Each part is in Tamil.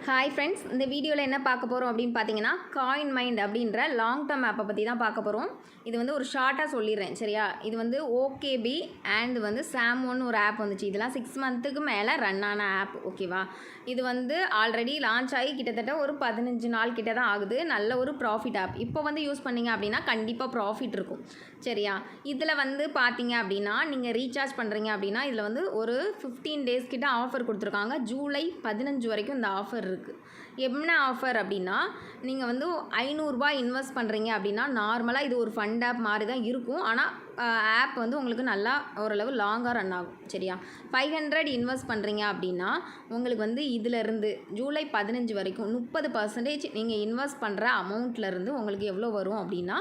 ஹாய் ஃப்ரெண்ட்ஸ், இந்த வீடியோவில் என்ன பார்க்க போகிறோம் அப்படின்னு பார்த்தீங்கன்னா, காயின் மைண்ட் அப்படின்ற லாங் டேர்ம் ஆப்பை பற்றி தான் பார்க்க போகிறோம். இது வந்து ஒரு ஷார்ட்டாக சொல்லிடுறேன் சரியா. இது வந்து ஓகேபி அண்ட் வந்து சாம்1 ஒரு ஆப் வந்துச்சு. இதெல்லாம் 6 மந்த்துக்கு மேலே ரன் ஆன ஆப் ஓகேவா. இது வந்து ஆல்ரெடி லான்ச் ஆகி கிட்டத்தட்ட ஒரு 15 நாள் கிட்ட தான் ஆகுது. நல்ல ஒரு ப்ராஃபிட் ஆப். இப்போ வந்து யூஸ் பண்ணிங்க அப்படின்னா கண்டிப்பாக ப்ராஃபிட் இருக்கும் சரியா. இதில் வந்து பார்த்தீங்க அப்படின்னா நீங்கள் ரீசார்ஜ் பண்ணுறீங்க அப்படின்னா இதில் வந்து ஒரு 15 டேஸ் கிட்ட ஆஃபர் கொடுத்துருக்காங்க. ஜூலை 15 வரைக்கும் இந்த ஆஃபர் இருக்குது. என்ன ஆஃபர் அப்படின்னா, நீங்கள் வந்து 500 ரூபாய் இன்வெஸ்ட் பண்ணுறீங்க அப்படின்னா நார்மலாக இது ஒரு ஃபண்ட் ஆப் மாதிரி தான் இருக்கும். ஆனால் ஆப் வந்து உங்களுக்கு நல்லா ஓரளவு லாங்காக ரன் ஆகும் சரியா. 500 இன்வெஸ்ட் பண்ணுறீங்க அப்படின்னா உங்களுக்கு வந்து இதிலேருந்து ஜூலை 15 வரைக்கும் 30% நீங்கள் இன்வெஸ்ட் பண்ணுற அமௌண்ட்லேருந்து உங்களுக்கு எவ்வளோ வரும் அப்படின்னா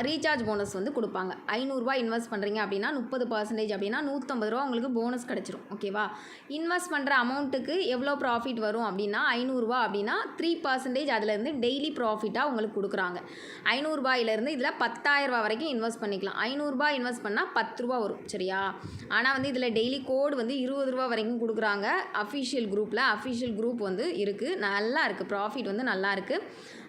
ரீசார்ஜ் போனஸ் வந்து கொடுப்பாங்க. 500 ரூபாய் இன்வெஸ்ட் பண்ணுறீங்க அப்படின்னா 30% அப்படின்னா 150 ரூபா உங்களுக்கு போனஸ் கிடச்சிரும் ஓகேவா. இன்வெஸ்ட் பண்ணுற அமௌண்ட்டுக்கு எவ்வளோ ப்ராஃபிட் வரும் அப்படின்னா 500 ரூபா அப்படின்னா 3% அதிலேருந்து டெய்லி ப்ராஃபிட்டாக உங்களுக்கு கொடுக்குறாங்க. 500 ரூபாயிலேருந்து இதில் 10,000 ரூபா வரைக்கும் இன்வெஸ்ட் பண்ணிக்கலாம். 500 ரூபாய் இன்வெஸ்ட் பண்ணால் 10 ரூபா வரும் சரியா. ஆனால் வந்து இதில் டெய்லி கோடு வந்து 20 ரூபா வரைக்கும் கொடுக்குறாங்க. அஃபிஷியல் குரூப் வந்து இருக்குது. நல்லா இருக்குது, ப்ராஃபிட் வந்து நல்லா இருக்குது.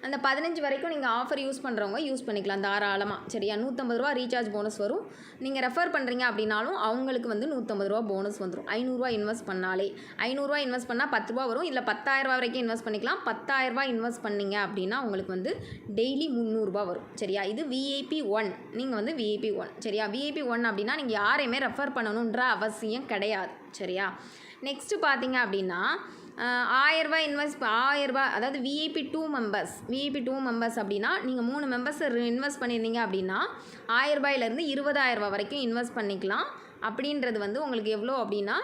அந்த 15 வரைக்கும் நீங்கள் ஆஃபர் யூஸ் பண்ணுறவங்க யூஸ் பண்ணிக்கலாம் தாராளமாக சரியா. 150 ரூபா ரீசார்ஜ் போனஸ் வரும். நீங்கள் ரெஃபர் பண்ணுறீங்க அப்படின்னாலும் அவங்களுக்கு வந்து 150 ரூபா போனஸ் வந்துடும். 500 ரூபா இன்வெஸ்ட் பண்ணாலே 500 ரூபா இன்வெஸ்ட் பண்ணால் 10 ரூபா வரும். இல்லை 10,000 ரூபா வரைக்கும் இன்வெஸ்ட் பண்ணிக்கலாம். 10,000 ரூபா இன்வெஸ்ட் பண்ணிங்க அப்படின்னா உங்களுக்கு வந்து டெய்லி 300 ரூபா வரும் சரியா. இது VIP 1. நீங்கள் வந்து VIP 1 சரியா. VIP 1 அப்படின்னா நீங்கள் யாரையுமே ரெஃபர் பண்ணணுன்ற அவசியம் கிடையாது சரியா. நெக்ஸ்ட்டு பார்த்தீங்க அப்படின்னா 1000 ரூபாய் இன்வெஸ்ட் 1000 ரூபாய் அதாவது VIP 2 மெம்பர்ஸ் அப்படின்னா நீங்கள் 3 மெம்பர்ஸ் இன்வெஸ்ட் பண்ணியிருந்தீங்க அப்படின்னா 1000 ரூபாயிலேருந்து 20,000 ரூபா வரைக்கும் இன்வெஸ்ட் பண்ணிக்கலாம். அப்படின்றது வந்து உங்களுக்கு எவ்வளோ அப்படின்னா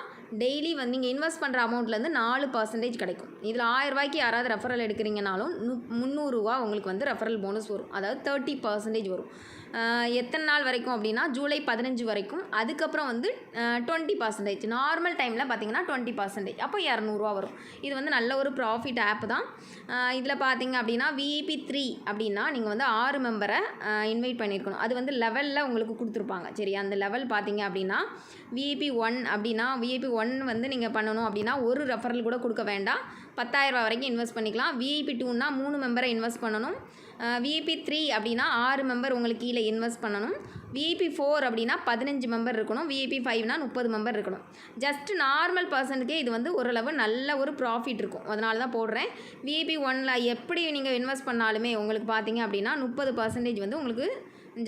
டெய்லி வந்து நீங்கள் இன்வெஸ்ட் பண்ணுற அமௌண்ட்லேருந்து 4% கிடைக்கும். இதில் 1000 ரூபாய்க்கு யாராவது ரெஃபரல் எடுக்கிறீங்கனாலும் 300 ரூபா உங்களுக்கு வந்து ரெஃபரல் போனஸ் வரும். அதாவது 30% வரும். எத்தனை நாள் வரைக்கும் அப்படின்னா ஜூலை 15 வரைக்கும். அதுக்கப்புறம் வந்து 20%. நார்மல் டைமில் பார்த்தீங்கன்னா 20%. அப்போ 200 ரூபா வரும். இது வந்து நல்ல ஒரு ப்ராஃபிட் ஆப் தான். இதில் பார்த்தீங்க அப்படின்னா VIP 3 அப்படின்னா நீங்கள் வந்து 6 மெம்பரை இன்வைட் பண்ணியிருக்கணும். அது வந்து லெவலில் உங்களுக்கு கொடுத்துருப்பாங்க சரி. அந்த லெவல் பார்த்தீங்க அப்படின்னா VIP 1 அப்படின்னா VIP 1 வந்து நீங்கள் பண்ணணும் அப்படின்னா ஒரு ரெஃபரல் கூட கொடுக்க வேண்டாம். 10,000 ரூபா வரைக்கும் இன்வெஸ்ட் பண்ணிக்கலாம். VIP 2னா 3 மெம்பரை இன்வெஸ்ட் பண்ணணும். VIP 3 அப்படின்னா 6 மெம்பர் உங்களுக்கு கீழே இன்வெஸ்ட் பண்ணணும். VIP 4 அப்படின்னா 15 மெம்பர் இருக்கணும். VIP 5னா 30 மெம்பர் இருக்கணும். ஜஸ்ட் நார்மல் பர்சனுக்கே இது வந்து ஓரளவு நல்ல ஒரு ப்ராஃபிட் இருக்கும். அதனால தான் போடுறேன். VIP 1ல் எப்படி நீங்கள் இன்வெஸ்ட் பண்ணாலுமே உங்களுக்கு பார்த்தீங்க அப்படின்னா 30% வந்து உங்களுக்கு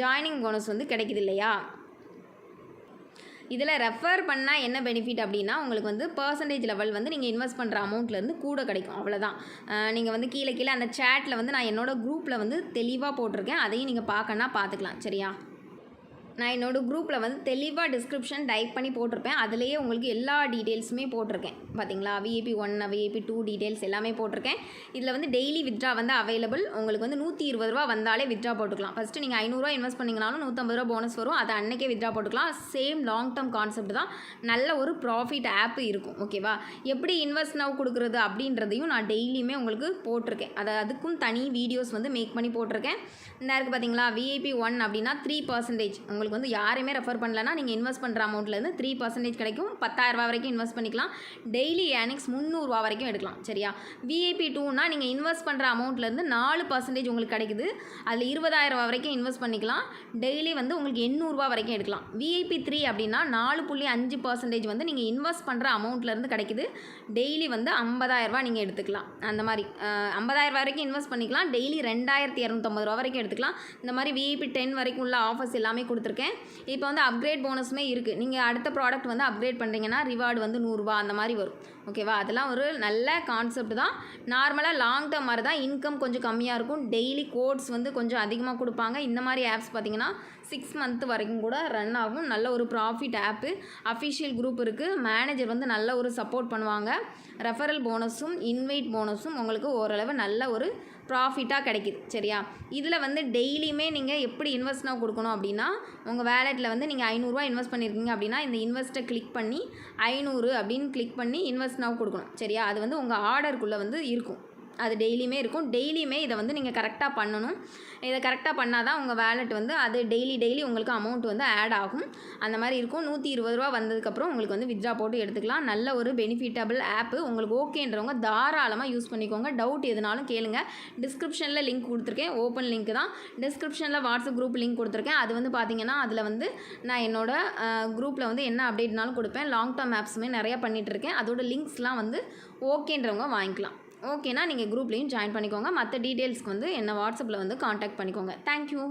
ஜாயினிங் போனஸ் வந்து கிடைக்குது இல்லையா. இதில் ரெஃபர் பண்ணால் என்ன பெனிஃபிட் அப்படின்னா உங்களுக்கு வந்து பர்சன்டேஜ் லெவல் வந்து நீங்கள் இன்வெஸ்ட் பண்ணுற அமௌண்ட்லேருந்து கூட கிடைக்கும் அவ்வளோதான். நீங்கள் வந்து கீழே அந்த சேட்டில் வந்து நான் என்னோடய குரூப்பில் வந்து தெளிவாக போட்டிருக்கேன். அதையும் நீங்கள் பார்க்கணுன்னா பார்த்துக்கலாம் சரியா. நான் என்னோடய குரூப்பில் வந்து தெளிவாக டிஸ்கிரிப்ஷன் டைப் பண்ணி போட்டிருப்பேன். அதிலேயே உங்களுக்கு எல்லா டீட்டெயில்ஸுமே போட்டிருக்கேன் பார்த்தீங்களா. VIP 1 VIP 2 டீட்டெயில்ஸ் எல்லாமே போட்டிருக்கேன். இதில் வந்து டெய்லி வித்ட்ரா வந்து அவைலபிள். உங்களுக்கு வந்து 120 ரூபா வந்தாலே வித்ட்ரா போட்டுக்கலாம். ஃபஸ்ட்டு நீங்கள் 500 ரூபா இன்வெஸ்ட் பண்ணிங்கனாலும் 150 ரூபா போனஸ் வரும். அதை அன்றைக்கே வித்ட்ரா போட்டுக்கலாம். சேம் லாங் டேர்ம் கான்செப்ட் தான். நல்ல ஒரு ப்ராஃபிட் ஆப் இருக்கும் ஓகேவா. எப்படி இன்வெஸ்ட் நவ் கொடுக்குறது அப்படின்றதையும் நான் டெய்லியுமே உங்களுக்கு போட்டிருக்கேன். அதுக்கும் தனி வீடியோஸ் வந்து மேக் பண்ணி போட்டிருக்கேன். இந்த இருக்குது பார்த்தீங்களா. VIP 1 அப்படின்னா 3% உங்களுக்கு வந்து யாரையுமே ரெஃபர் பண்ணலன்னா நீங்கள் இன்வெஸ்ட் பண்ணுற அமௌண்ட்லேருந்து 3% கிடைக்கும். 10,000 ரூபா வரைக்கும் இன்வெஸ்ட் பண்ணிக்கலாம். டெய்லி ஏர்னிங்ஸ் 300 ரூபா வரைக்கும் எடுக்கலாம் சரியா. VIP 2னா நீங்கள் இன்வெஸ்ட் பண்ணுற அமௌண்ட்லேருந்து 4% உங்களுக்கு கிடைக்குது. அதில் 20,000 ரூபா வரைக்கும் இன்வெஸ்ட் பண்ணிக்கலாம். டெய்லி வந்து உங்களுக்கு 800 ரூபா வரைக்கும் எடுக்கலாம். VIP 3 அப்படின்னா 4.5% வந்து நீங்கள் இன்வெஸ்ட் பண்ணுற அமௌண்ட்லேருந்து கிடைக்குது. டெய்லி வந்து 50,000 ரூபா நீங்கள் எடுத்துக்கலாம். அந்த மாதிரி 50,000 ரூபா வரைக்கும் இன்வெஸ்ட் பண்ணிக்கலாம். டெய்லி 2,250 ரூபா வரைக்கும் எடுத்துக்கலாம். இந்த மாதிரி VIP 10 வரைக்கும் உள்ள ஆஃபர்ஸ் எல்லாமே கொடுத்துருக்கேன். இப்போ வந்து அப்கிரேட் போனஸுமே இருக்குது. நீங்கள் அடுத்த ப்ராடக்ட் வந்து அப்கிரேட் பண்ணுறீங்கன்னா ரிவார்டு வந்து 100 ரூபா அந்த மாதிரி வரும் ஓகேவா. அதெல்லாம் ஒரு நல்ல கான்செப்ட் தான். நார்மலாக லாங் டேர்ம் மாதிரி தான். இன்கம் கொஞ்சம் கம்மியாக இருக்கும். டெய்லி கோட்ஸ் வந்து கொஞ்சம் அதிகமாக கொடுப்பாங்க. இந்த மாதிரி ஆப்ஸ் பார்த்திங்கன்னா 6 மந்த் வரைக்கும் கூட ரன் ஆகும். நல்ல ஒரு ப்ராஃபிட் ஆப்பு. அஃபிஷியல் குரூப் இருக்குது. மேனேஜர் வந்து நல்ல ஒரு சப்போர்ட் பண்ணுவாங்க. ரெஃபரல் போனஸும் இன்வைட் போனஸும் உங்களுக்கு ஓரளவு நல்ல ஒரு ப்ராஃபிட்டாக கிடைக்கிது சரியா. இதில் வந்து டெய்லியுமே நீங்கள் எப்படி இன்வெஸ்ட் நவ் கொடுக்கணும் அப்படின்னா உங்கள் வேலெட்டில் வந்து நீங்கள் 500 ரூபா இன்வெஸ்ட் பண்ணியிருக்கீங்க அப்படின்னா இந்த இன்வெஸ்ட்டை கிளிக் பண்ணி 500 அப்படின்னு கிளிக் பண்ணி இன்வெஸ்ட் நவ் கொடுக்கணும் சரியா. அது வந்து உங்கள் ஆர்டருக்குள்ளே வந்து இருக்கும். அது டெய்லியுமே இருக்கும். டெய்லியுமே இதை வந்து நீங்கள் கரெக்டாக பண்ணணும். இதை கரெக்டாக பண்ணால் தான் உங்கள் வேலெட் வந்து அது டெய்லி உங்களுக்கு அமௌண்ட் வந்து ஆட் ஆகும். அந்த மாதிரி இருக்கும். 120 ரூபா வந்ததுக்கப்புறம் உங்களுக்கு வந்து வித்ட்ரா போட்டு எடுத்துக்கலாம். நல்ல ஒரு பெனிஃபிட்டபிள் ஆப்பு. உங்களுக்கு ஓகேன்றவங்க தாராளமாக யூஸ் பண்ணிக்கோங்க. டவுட் எதுனாலும் கேளுங்க. டிஸ்கிரிப்ஷனில் லிங்க் கொடுத்துருக்கேன். ஓப்பன் லிங்க் தான். டிஸ்கிரிப்ஷனில் வாட்ஸ்அப் குரூப் லிங்க் கொடுத்துருக்கேன். அது வந்து பார்த்தீங்கன்னா அதில் வந்து நான் என்னோட குரூப்பில் வந்து என்ன அப்டேட்னாலும் கொடுப்பேன். லாங் டேர்ம் ஆப்ஸுமே நிறையா பண்ணிகிட்ருக்கேன். அதோட லிங்க்ஸ்லாம் வந்து ஓகேன்றவங்க வாங்கிக்கலாம். ஓகேனா நீங்கள் குரூப்லேயும் ஜாயின் பண்ணிக்கோங்க. மற்ற டீட்டெயில்ஸ்க்கு வந்து என்ன வாட்ஸ்அப்பில் வந்து காண்டாக்ட் பண்ணிக்கோங்க. தேங்க்யூ.